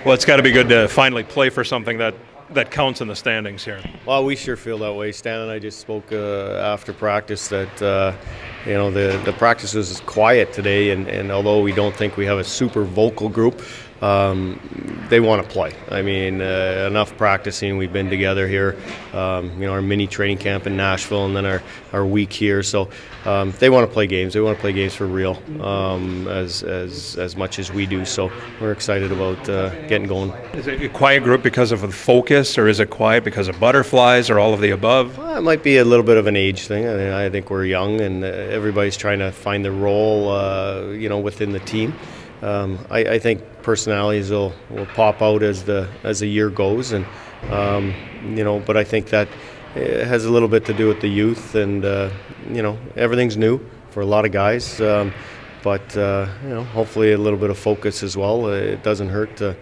Well, it's got to be good to finally play for something that counts in the standings here. Well, we sure feel that way. Stan and I just spoke after practice that the practice was quiet today, and although we don't think we have a super vocal group, they want to play. I mean, enough practicing. We've been together here, our mini training camp in Nashville, and then our week here. So they want to play games. They want to play games for real, as much as we do. So we're excited about getting going. Is it a quiet group because of the focus, or is it quiet because of butterflies, or all of the above? Well, it might be a little bit of an age thing. I think we're young, and everybody's trying to find their role, within the team. I think personalities will pop out as the year goes, and but I think that it has a little bit to do with the youth, and everything's new for a lot of guys, but hopefully a little bit of focus as well. It doesn't hurt to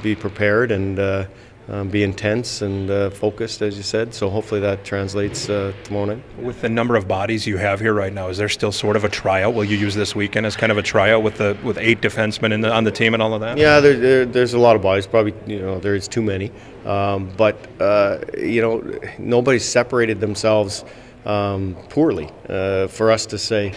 be prepared and be intense and focused, as you said. So hopefully that translates tomorrow night. With the number of bodies you have here right now, is there still sort of a tryout? Will you use this weekend as kind of a tryout with 8 defensemen on the team and all of that? Yeah, there's a lot of bodies. Probably there is too many, but nobody's separated themselves poorly for us to say,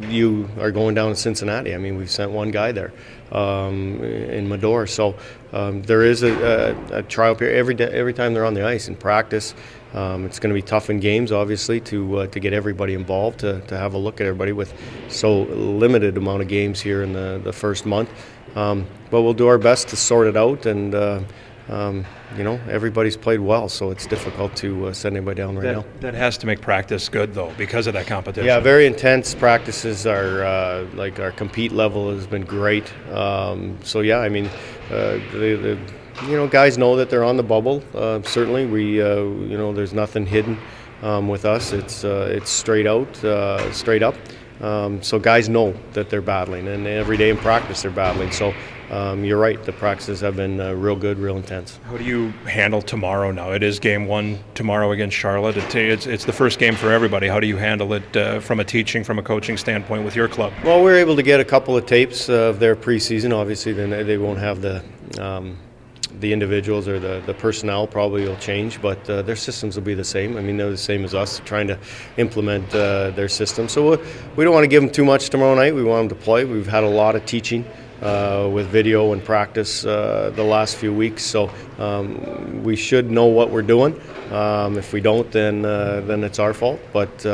you are going down to Cincinnati. I mean, we've sent one guy there in Medor. So there is a trial period every time they're on the ice in practice. It's going to be tough in games, obviously, to get everybody involved, to have a look at everybody with so limited amount of games here in the first month. But we'll do our best to sort it out, and everybody's played well, so it's difficult to send anybody down right now. That has to make practice good, though, because of that competition. Yeah, very intense practices. Our compete level has been great. Guys know that they're on the bubble. Certainly, we there's nothing hidden with us. It's straight out, straight up. So guys know that they're battling, and every day in practice they're battling. So you're right, the practices have been real good, real intense. How do you handle tomorrow now? It is game 1 tomorrow against Charlotte. It's the first game for everybody. How do you handle it from a coaching standpoint with your club? Well, we're able to get a couple of tapes of their preseason. Obviously, then they won't have the individuals, or the personnel probably will change, but their systems will be the same. I mean, they're the same as us, trying to implement their system. So we don't want to give them too much tomorrow night. We want them to play. We've had a lot of teaching with video and practice the last few weeks, so we should know what we're doing. If we don't, then it's our fault. But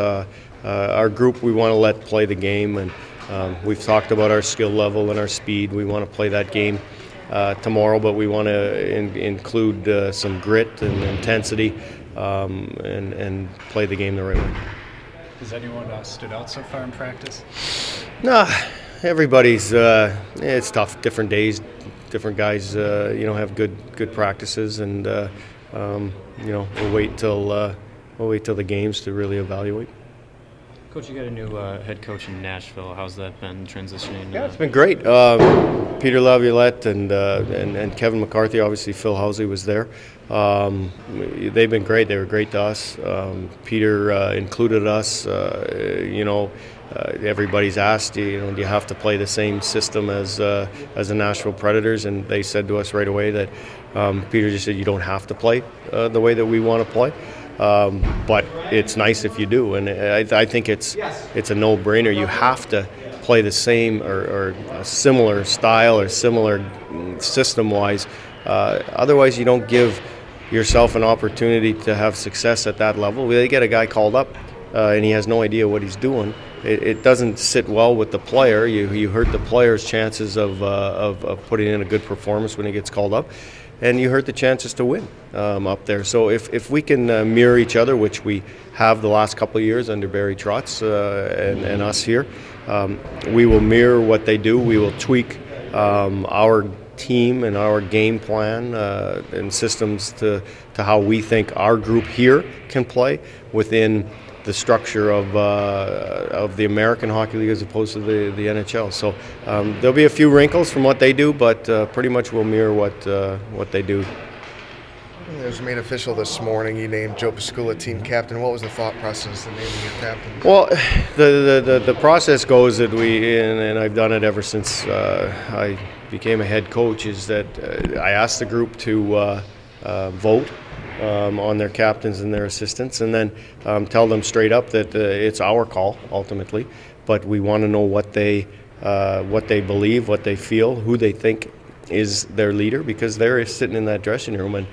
our group, we want to let play the game, and we've talked about our skill level and our speed. We want to play that game tomorrow, but we want to include some grit and intensity, and play the game the right way. Has anyone stood out so far in practice? Nah, everybody's. It's tough. Different days, different guys. Have good practices, and we'll wait till the games to really evaluate. Coach, you got a new head coach in Nashville. How's that been transitioning? Yeah, it's been great. Peter Laviolette and Kevin McCarthy, obviously Phil Housley was there. They've been great. They were great to us. Peter included us. Everybody's asked, do you have to play the same system as the Nashville Predators? And they said to us right away that Peter just said, you don't have to play the way that we want to play. But it's nice if you do, and I think it's a no-brainer. You have to play the same or a similar style or similar system-wise. Otherwise, you don't give yourself an opportunity to have success at that level. They get a guy called up, and he has no idea what he's doing. It doesn't sit well with the player. You hurt the player's chances of putting in a good performance when he gets called up. And you hurt the chances to win up there. So if we can mirror each other, which we have the last couple of years under Barry Trotz and us here, we will mirror what they do. We will tweak our team and our game plan and systems to how we think our group here can play within the structure of the American Hockey League as opposed to the NHL. So there'll be a few wrinkles from what they do, but pretty much we'll mirror what they do. It was made official this morning. You named Joe Piscula team captain. What was the thought process in naming your captain? Well, the process goes that and I've done it ever since I became a head coach, is that I asked the group to vote on their captains and their assistants, and then tell them straight up that it's our call ultimately, but we want to know what they believe, what they feel, who they think is their leader, because they're sitting in that dressing room, and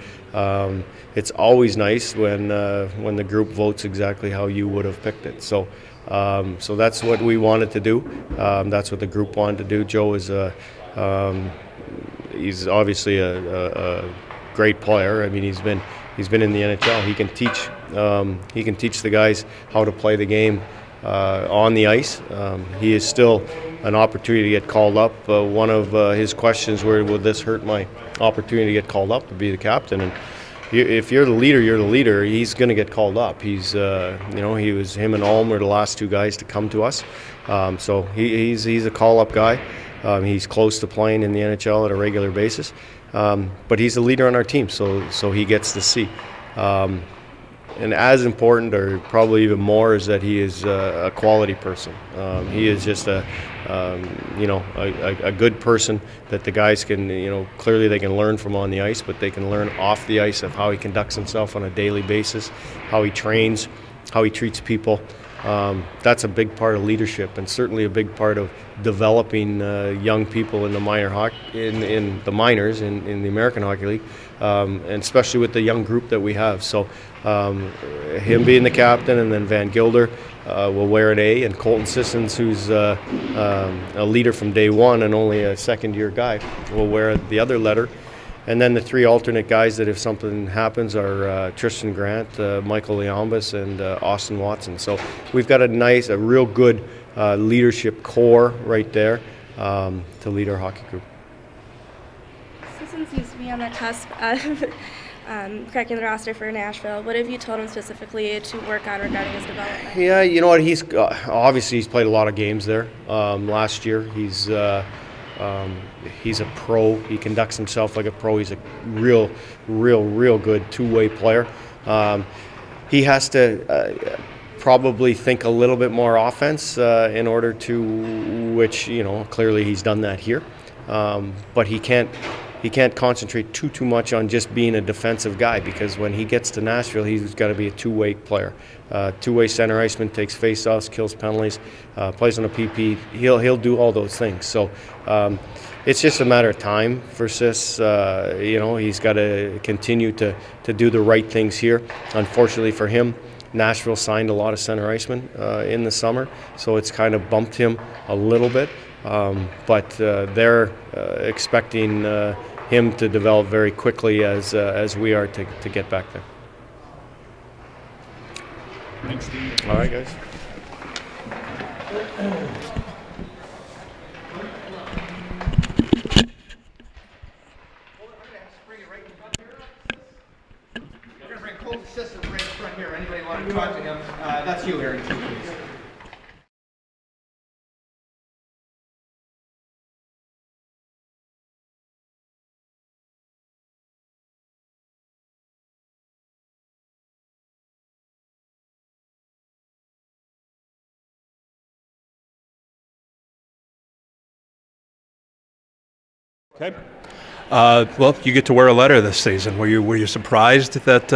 it's always nice when the group votes exactly how you would have picked it. So that's what we wanted to do. That's what the group wanted to do. Joe is he's obviously a great player. I mean, he's been in the NHL. He can teach the guys how to play the game on the ice. He is still an opportunity to get called up. One of his questions were, "Will this hurt my opportunity to get called up to be the captain?" And if you're the leader, you're the leader. He's going to get called up. Him and Alm were the last two guys to come to us. So he's a call-up guy. He's close to playing in the NHL at a regular basis. But he's the leader on our team, so he gets to see. And as important, or probably even more, is that he is a quality person. He is just a good person that the guys can, clearly they can learn from on the ice, but they can learn off the ice of how he conducts himself on a daily basis, how he trains, how he treats people. That's a big part of leadership, and certainly a big part of developing young people in the in the minors in the American Hockey League, and especially with the young group that we have. So him being the captain, and then Van Gilder will wear an A, and Colton Sissons, who's a leader from day one and only a second-year guy, will wear the other letter. And then the three alternate guys that if something happens are Tristan Grant, Michael Liambas, and Austin Watson. So we've got a real good leadership core right there to lead our hockey group. Sissons seems to be on the cusp of cracking the roster for Nashville. What have you told him specifically to work on regarding his development? Yeah, you know what? He's obviously he's played a lot of games there last year. He's a pro. He conducts himself like a pro. He's a real good two-way player. He has to probably think a little bit more offense in order to, which clearly he's done that here. But he can't concentrate too much on just being a defensive guy, because when he gets to Nashville, he's got to be a two-way player. Two-way center iceman, takes face-offs, kills penalties, plays on a PP. He'll do all those things. So it's just a matter of time for Sis. He's got to continue to do the right things here. Unfortunately for him, Nashville signed a lot of center icemen in the summer, so it's kind of bumped him a little bit. But they're expecting him to develop very quickly as we are to get back there. Thanks, Dean. All right, guys. We're going to bring Colton Sissons right in front here. Anybody want to talk to him? That's you, Aaron, too, please. Okay. Well, you get to wear a letter this season. Were you surprised that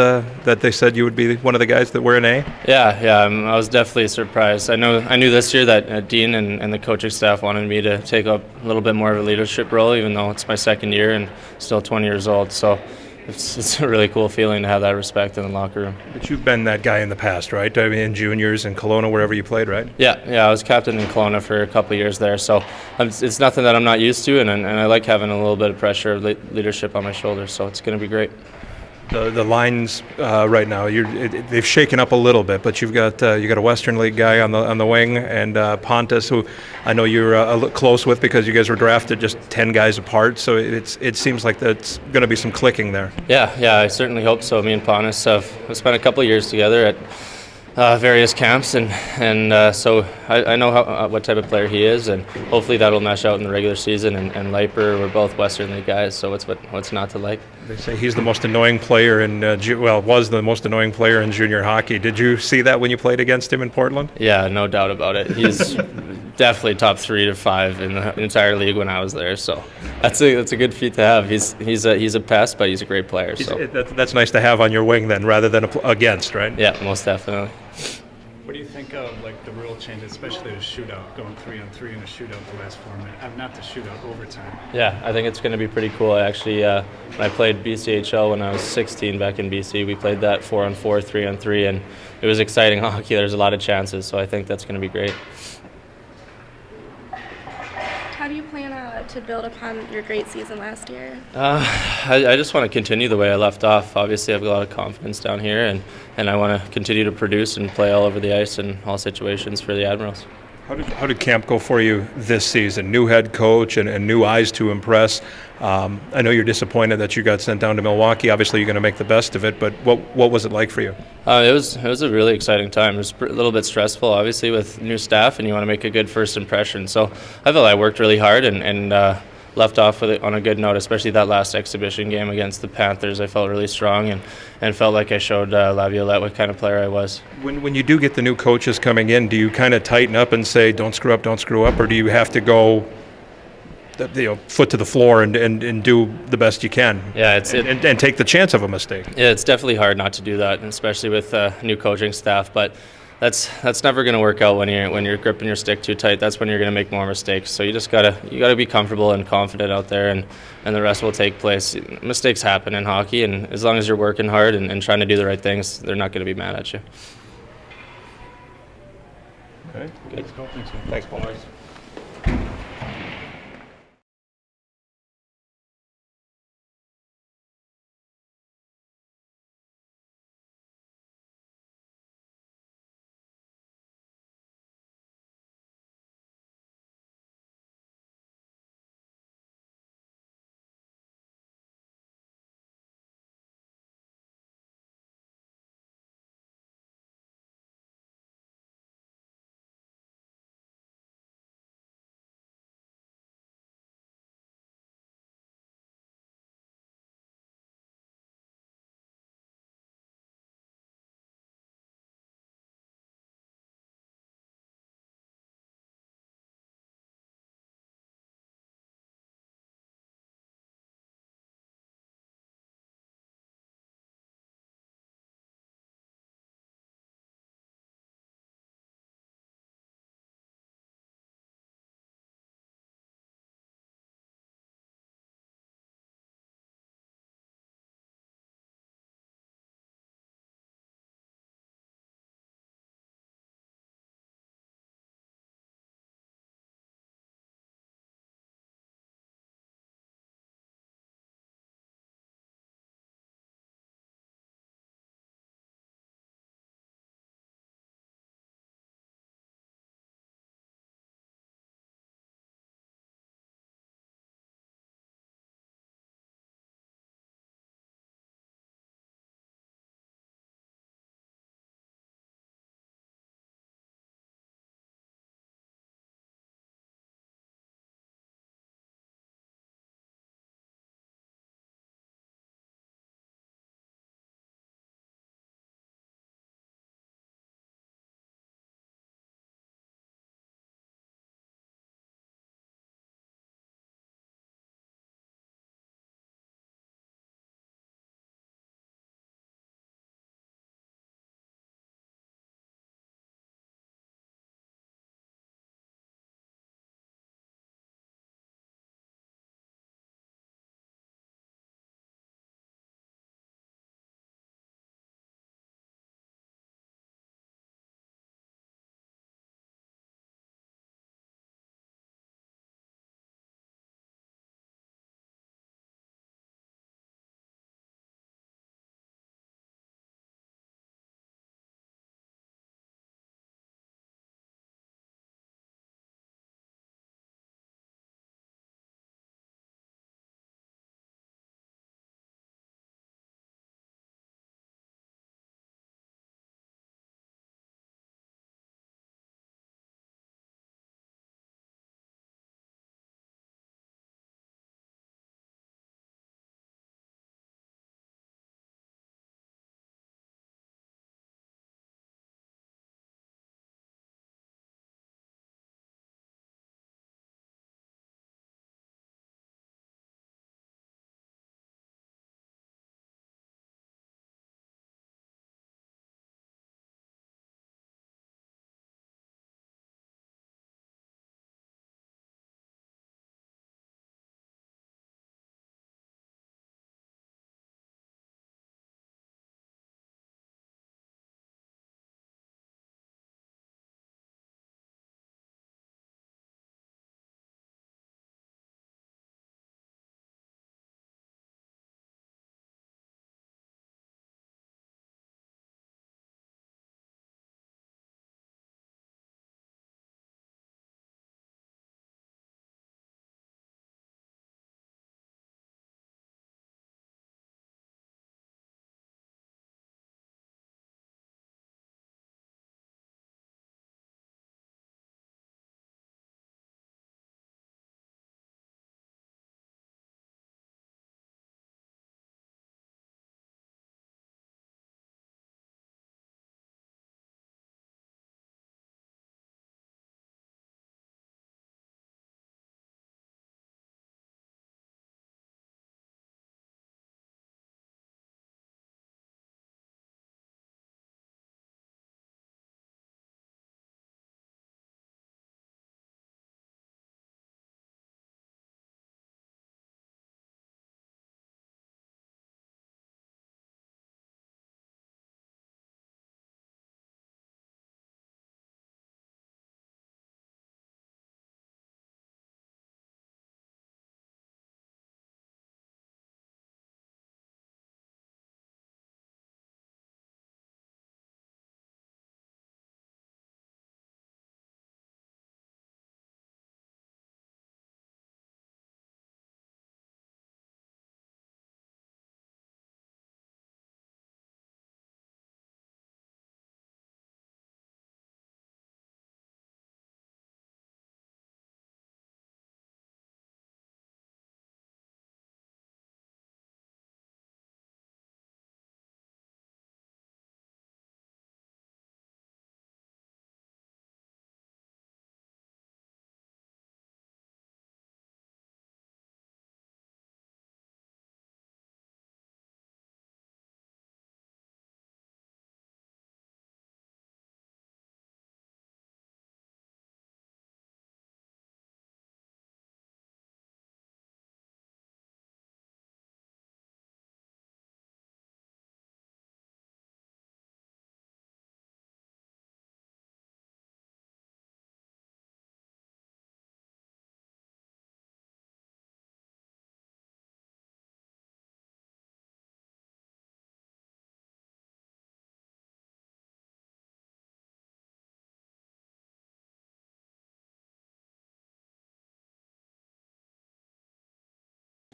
they said you would be one of the guys that wear an A? Yeah, I was definitely surprised. I knew this year that Dean and the coaching staff wanted me to take up a little bit more of a leadership role, even though it's my second year and still 20 years old. So it's a really cool feeling to have that respect in the locker room. But you've been that guy in the past, right? I mean, in juniors in Kelowna, wherever you played, right? Yeah, I was captain in Kelowna for a couple of years there, so it's nothing that I'm not used to, and I like having a little bit of pressure of leadership on my shoulders, so it's going to be great. The lines right now, they've shaken up a little bit, but you got a Western League guy on the wing, and Pontus, who I know you're close with because you guys were drafted just 10 guys apart. So it seems like that's going to be some clicking there. Yeah, I certainly hope so. Me and Pontus have spent a couple of years together various camps, and so I know what type of player he is, and hopefully that'll mesh out in the regular season. And Leiper, we're both Western League guys, so what's not to like? They say he's the most annoying player in was the most annoying player in junior hockey. Did you see that when you played against him in Portland? Yeah, no doubt about it. He's definitely top 3 to 5 in the entire league when I was there. So that's a good feat to have. He's a pest, but he's a great player. So That's nice to have on your wing then, rather than against, right? yeah, most definitely. What do you think of like the rule change, especially the shootout, going 3-on-3 in a shootout the last 4 minutes? Not the shootout, overtime. Yeah, I think it's going to be pretty cool. Actually, when I played BCHL when I was 16 back in BC, we played that 4-on-4, 3-on-3, and it was exciting hockey. There's a lot of chances, so I think that's going to be great. How do you plan to build upon your great season last year? I just want to continue the way I left off. Obviously, I have a lot of confidence down here, and I want to continue to produce and play all over the ice in all situations for the Admirals. How did camp go for you this season? New head coach and new eyes to impress. I know you're disappointed that you got sent down to Milwaukee. Obviously, you're going to make the best of it, but what was it like for you? It was a really exciting time. It was a little bit stressful, obviously, with new staff, and you want to make a good first impression. So I felt I worked really hard and left off with it on a good note, especially that last exhibition game against the Panthers. I felt really strong and felt like I showed Laviolette what kind of player I was. When you do get the new coaches coming in, do you kind of tighten up and say, don't screw up, or do you have to go foot to the floor and do the best you can? Yeah, and take the chance of a mistake. Yeah, it's definitely hard not to do that, especially with new coaching staff. But that's never going to work out when you're gripping your stick too tight. That's when you're going to make more mistakes. So you just gotta be comfortable and confident out there, and the rest will take place. Mistakes happen in hockey, and as long as you're working hard and trying to do the right things, they're not going to be mad at you. Okay. Good. Thanks, boys.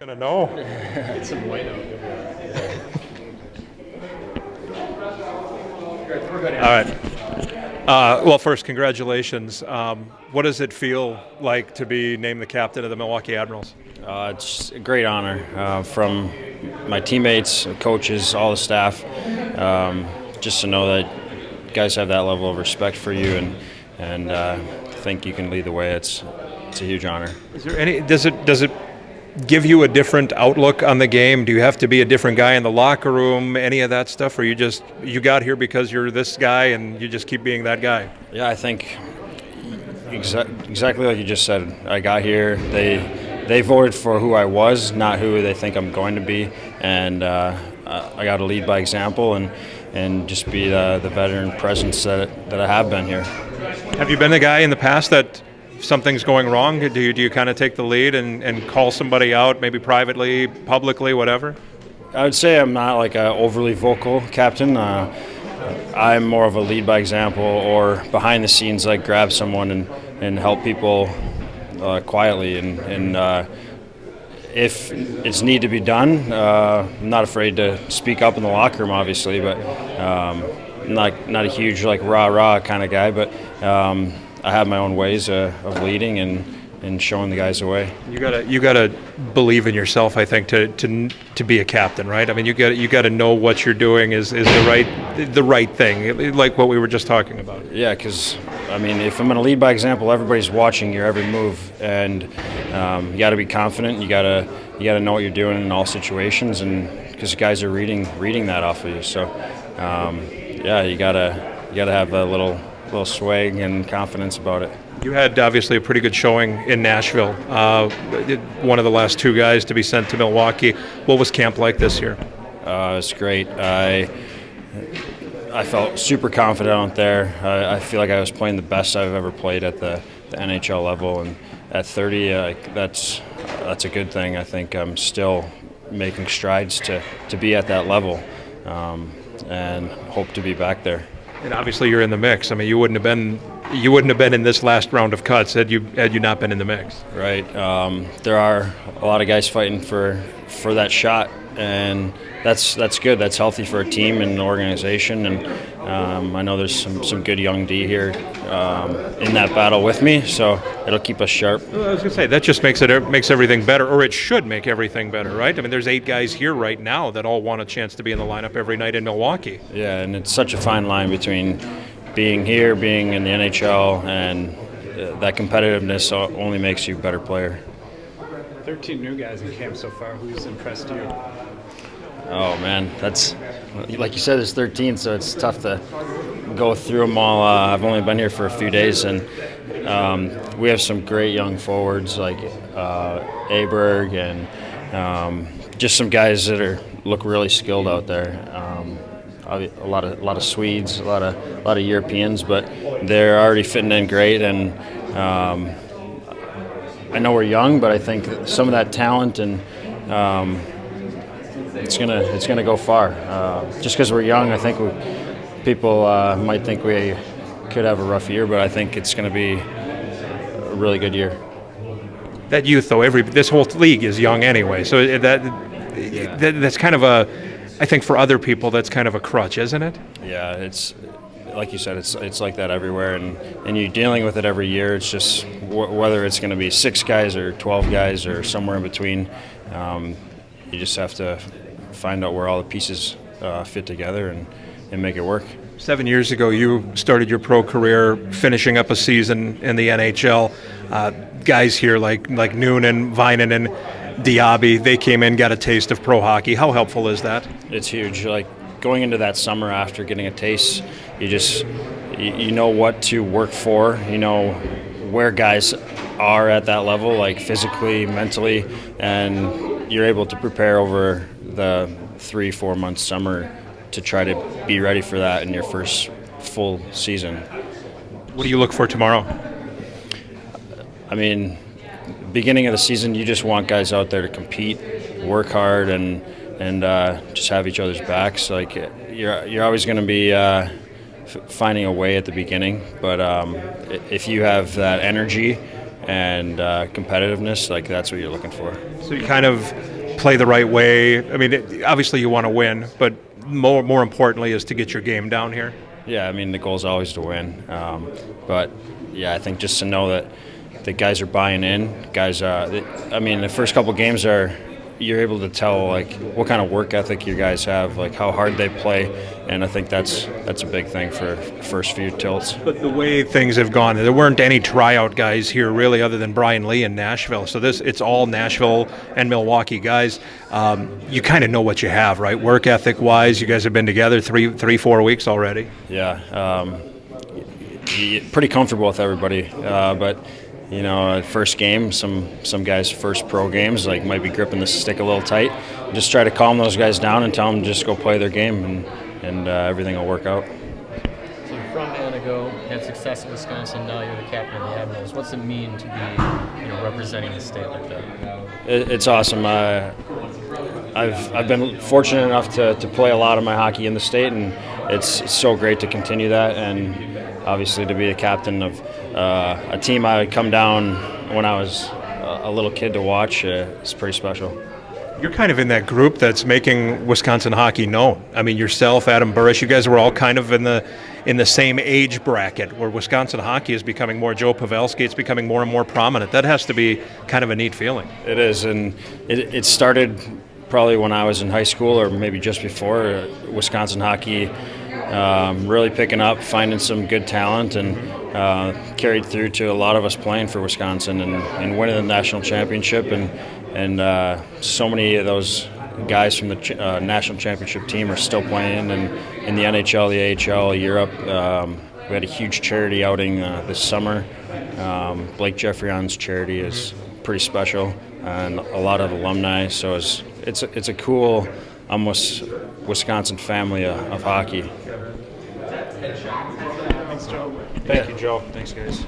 Gonna know. Get some white out. All right. Well, first, congratulations. What does it feel like to be named the captain of the Milwaukee Admirals? It's a great honor from my teammates, coaches, all the staff. Just to know that guys have that level of respect for you and think you can lead the way. It's a huge honor. Is there any? Does it give you a different outlook on the game? Do you have to be a different guy in the locker room? Any of that stuff, or you got here because you're this guy and you just keep being that guy? Yeah, I think exactly like you just said. I got here. They voted for who I was, not who they think I'm going to be, and I got to lead by example and just be the veteran presence that I have been here. Have you been the guy in the past that if something's going wrong, do you kind of take the lead and call somebody out, maybe privately, publicly, whatever? I would say I'm not like an overly vocal captain. I'm more of a lead by example or behind the scenes, like grab someone and help people quietly. And if it's need to be done, I'm not afraid to speak up in the locker room, obviously, but not a huge like rah-rah kind of guy, but I have my own ways of leading and showing the guys the way. You gotta believe in yourself, I think, to be a captain, right? I mean, you gotta know what you're doing is the right thing, like what we were just talking about. Yeah, because I mean, if I'm going to lead by example, everybody's watching your every move, and you got to be confident. You got to know what you're doing in all situations, and because guys are reading that off of you. So yeah, you gotta have a little swag and confidence about it. You had obviously a pretty good showing in Nashville. One of the last two guys to be sent to Milwaukee. What was camp like this year? It's great. I felt super confident out there. I feel like I was playing the best I've ever played at the NHL level, and at 30, that's a good thing. I think I'm still making strides to be at that level, and hope to be back there. And obviously, you're in the mix. I mean, you wouldn't have been in this last round of cuts had you not been in the mix. Right. There are a lot of guys fighting for that shot, and that's good. That's healthy for a team and an organization. And I know there's some good young D here in that battle with me, so it'll keep us sharp. Well, I was gonna say that just makes everything better, or it should make everything better, right? I mean, there's 8 guys here right now that all want a chance to be in the lineup every night in Milwaukee. Yeah, and it's such a fine line between being here, being in the NHL, and that competitiveness only makes you a better player. 13 new guys in camp so far. Who's impressed you? Oh man, that's like you said. There's 13, so it's tough to go through them all. I've only been here for a few days, and we have some great young forwards like Aberg and just some guys that look really skilled out there. A lot of Swedes, a lot of Europeans, but they're already fitting in great. And I know we're young, but I think some of that talent and it's gonna go far. Just because we're young, I think people might think we could have a rough year, but I think it's going to be a really good year. That youth, though, this whole league is young anyway, so that's kind of I think for other people that's kind of a crutch, isn't it? Yeah, it's like you said, it's like that everywhere, and you're dealing with it every year. It's just whether it's going to be 6 guys or 12 guys or somewhere in between. You just have to find out where all the pieces fit together and make it work. 7 years ago, you started your pro career finishing up a season in the NHL. Guys here like Noonan, Vinen, and Diaby, they came in, got a taste of pro hockey. How helpful is that? It's huge. Like going into that summer after getting a taste, you know what to work for. You know where guys are at that level, like physically, mentally, and you're able to prepare over the 3-4 month summer to try to be ready for that in your first full season. What do you look for tomorrow? I mean, beginning of the season, you just want guys out there to compete, work hard, and just have each other's backs. Like you're always going to be finding a way at the beginning, but if you have that energy and competitiveness, like that's what you're looking for. So you kind of play the right way? I mean, obviously you want to win, but more importantly is to get your game down here. Yeah, I mean, the goal is always to win. But, yeah, I think just to know that the guys are buying in. Guys, I mean, the first couple games you're able to tell, like, what kind of work ethic you guys have, like how hard they play, and I think that's a big thing for first few tilts. But the way things have gone, there weren't any tryout guys here really other than Brian Lee in Nashville. So it's all Nashville and Milwaukee guys. You kind of know what you have, right? Work ethic-wise, you guys have been together 4 weeks already. Yeah, pretty comfortable with everybody, but you know, first game, some guys' first pro games, like might be gripping the stick a little tight. Just try to calm those guys down and tell them to just go play their game, and everything will work out. So you're from Antigo, had success at Wisconsin, now you're the captain of the Admirals. What's it mean to be, representing the state like that? It's awesome. I've been fortunate enough to play a lot of my hockey in the state, and it's so great to continue that, and obviously to be a captain of a team I would come down when I was a little kid to watch. It's pretty special. You're kind of in that group that's making Wisconsin hockey known. I mean, yourself, Adam Burrish, you guys were all kind of in the same age bracket where Wisconsin hockey is becoming more Joe Pavelski. It's becoming more and more prominent. That has to be kind of a neat feeling. It is, and it started probably when I was in high school or maybe just before. Wisconsin hockey really picking up, finding some good talent, and carried through to a lot of us playing for Wisconsin and winning the national championship, and so many of those guys from the national championship team are still playing in the NHL, the AHL, Europe. We had a huge charity outing this summer. Blake Jeffreyon's charity is pretty special, and a lot of alumni. So it's a cool, almost Wisconsin family of hockey. Thanks, Joe. Thank you, Joe. Thanks, guys.